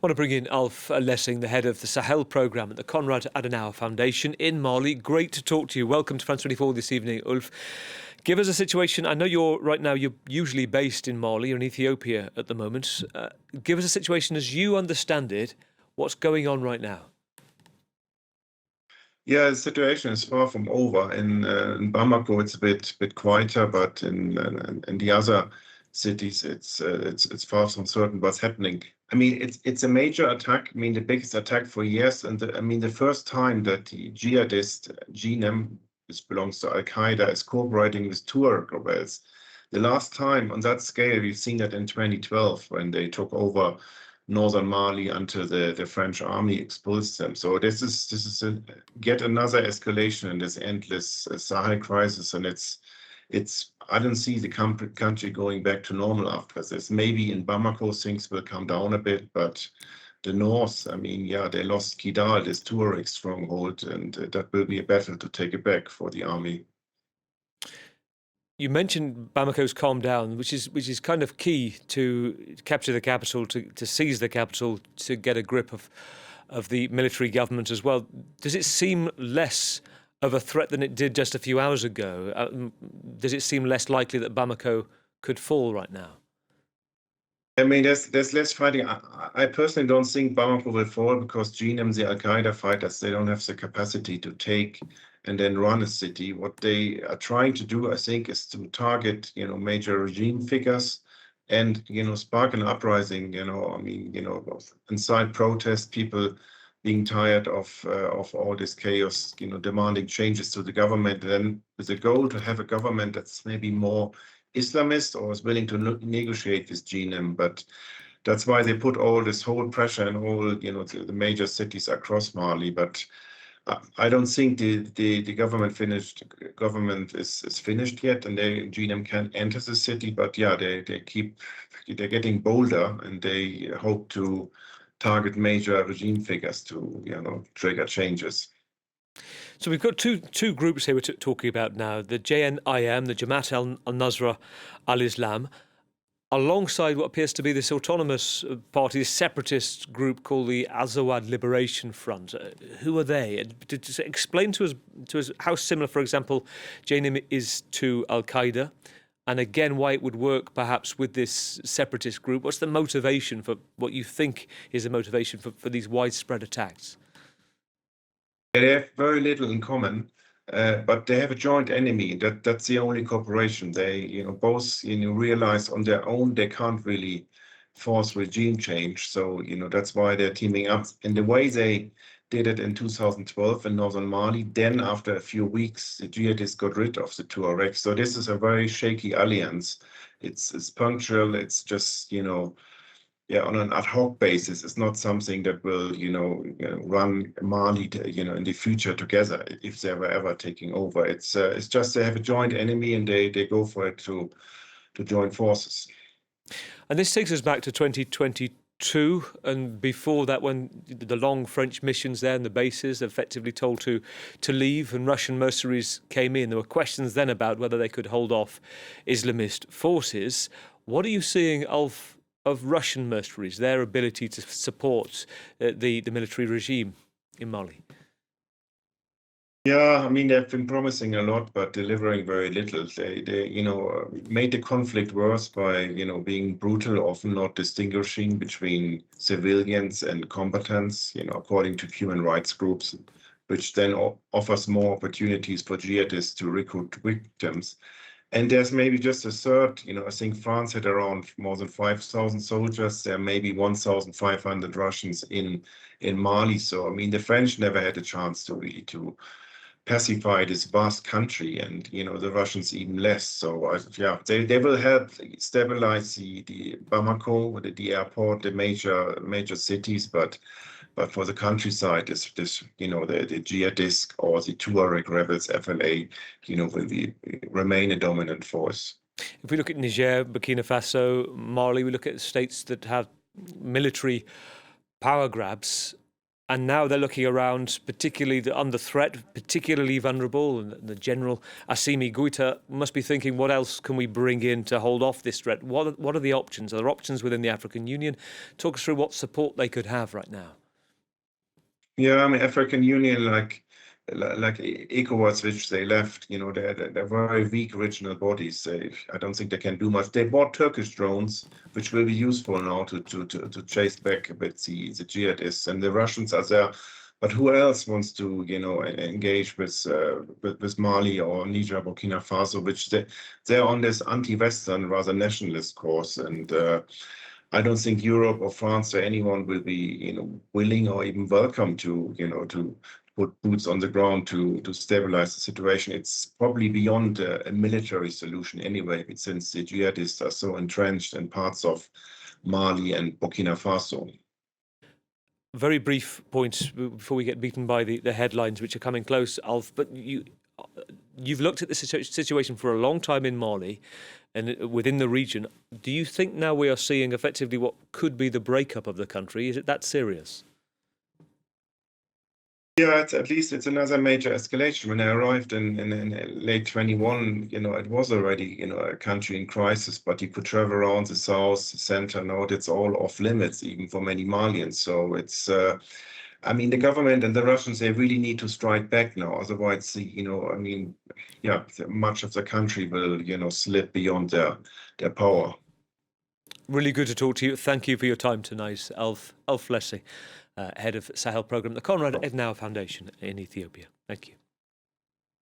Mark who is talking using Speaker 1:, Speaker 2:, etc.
Speaker 1: I want to bring in Ulf Laessing, the head of the Sahel programme at the Konrad Adenauer Foundation in Mali. Great to talk to you. Welcome to France 24 this evening, Ulf. Give us a situation. I know you're usually based in Mali. You're in Ethiopia at the moment. Give us a situation as you understand it. What's going on right now?
Speaker 2: Yeah, the situation is far from over. In Bamako, it's a bit quieter, but in the other cities, it's far from certain what's happening. I mean, it's a major attack. I mean, the biggest attack for years, and the first time that the jihadist GNM, which belongs to Al Qaeda, is cooperating with Tuareg rebels. The last time on that scale, we've seen that in 2012 when they took over northern Mali until the French army expulsed them. So this is yet another escalation in this endless Sahel crisis, and it's I don't see the country going back to normal after this. Maybe in Bamako things will come down a bit, but the north, I mean, yeah, they lost Kidal, this Tuareg stronghold, and that will be a battle to take it back for the army.
Speaker 1: You mentioned Bamako's calm down, which is kind of key to capture the capital, to seize the capital, to get a grip of the military government as well. Does it seem less of a threat than it did just a few hours ago? Does it seem less likely that Bamako could fall right now?
Speaker 2: I mean, there's less fighting. I personally don't think Bamako will fall because GNM, the Al Qaeda fighters, they don't have the capacity to take and then run a city. What they are trying to do, I think, is to target, major regime figures and, spark an uprising. I mean, inside protest, people being tired of all this chaos, demanding changes to the government, and then with the goal to have a government that's maybe more Islamist or is willing to negotiate with GNM. But that's why they put all this whole pressure in all, the major cities across Mali. But I don't think the government is finished yet, and GNM can't enter the city. But yeah, they're getting bolder, and they hope to target major regime figures to trigger changes.
Speaker 1: So we've got two groups here we're talking about now: the JNIM, the Jamaat al-Nusra al-Islam, alongside what appears to be this autonomous party, this separatist group called the Azawad Liberation Front. Who are they? Explain to us how similar, for example, JNIM is to Al Qaeda, and again why it would work perhaps with this separatist group. What's the motivation for what you think is the motivation for these widespread attacks?
Speaker 2: They have very little in common, but they have a joint enemy. That's the only cooperation. They, both, realize on their own they can't really force regime change. So, that's why they're teaming up. And the way they did it in 2012 in northern Mali, then after a few weeks, the jihadists got rid of the Tuaregs. So this is a very shaky alliance. It's punctual. It's just, yeah, on an ad hoc basis. It's not something that will, run Mali, in the future together if they were ever taking over. It's just they have a joint enemy and they go for it to join forces.
Speaker 1: And this takes us back to 2022, and before that, when the long French missions there and the bases effectively told to leave, and Russian mercenaries came in. There were questions then about whether they could hold off Islamist forces. What are you seeing, Ulf, of Russian mercenaries, their ability to support the military regime in Mali?
Speaker 2: Yeah, I mean, they've been promising a lot, but delivering very little. They made the conflict worse by, being brutal, often not distinguishing between civilians and combatants, according to human rights groups, which then offers more opportunities for jihadists to recruit victims. And there's maybe just a third, I think France had around more than 5,000 soldiers. There are maybe 1,500 Russians in Mali. So, I mean, the French never had a chance to really pacify this vast country, and, the Russians even less. So, yeah, they will help stabilize the Bamako, the airport, the major cities, but for the countryside, the jihadist or the Tuareg rebels, FLA, will remain a dominant force.
Speaker 1: If we look at Niger, Burkina Faso, Mali, we look at states that have military power grabs, And now they're looking around, particularly under threat, particularly vulnerable. And the General Assimi Goïta must be thinking, what else can we bring in to hold off this threat? What are the options? Are there options within the African Union? Talk us through what support they could have right now.
Speaker 2: Yeah, I mean, African Union, like ECOWAS, which they left, they're very weak regional bodies. I don't think they can do much. They bought Turkish drones, which will be useful now to chase back a bit the jihadists, and the Russians are there. But who else wants to, engage with Mali or Niger, Burkina Faso, which they're on this anti-Western, rather nationalist course, and I don't think Europe or France or anyone will be, willing or even welcome to put boots on the ground to stabilize the situation. It's probably beyond a military solution anyway, since the jihadists are so entrenched in parts of Mali and Burkina Faso.
Speaker 1: Very brief point before we get beaten by the headlines, which are coming close, Alf. But you've looked at the situation for a long time in Mali and within the region. Do you think now we are seeing effectively what could be the breakup of the country? Is it that serious?
Speaker 2: Yeah, at least it's another major escalation. When I arrived in late 21, it was already, a country in crisis, but you could travel around the south, the center. Now it's all off limits, even for many Malians. So it's, I mean, the government and the Russians, they really need to strike back now. Otherwise, yeah, much of the country will, slip beyond their power.
Speaker 1: Really good to talk to you. Thank you for your time tonight, Alf Laessing, head of Sahel programme, the Konrad Adenauer Foundation in Ethiopia. Thank you.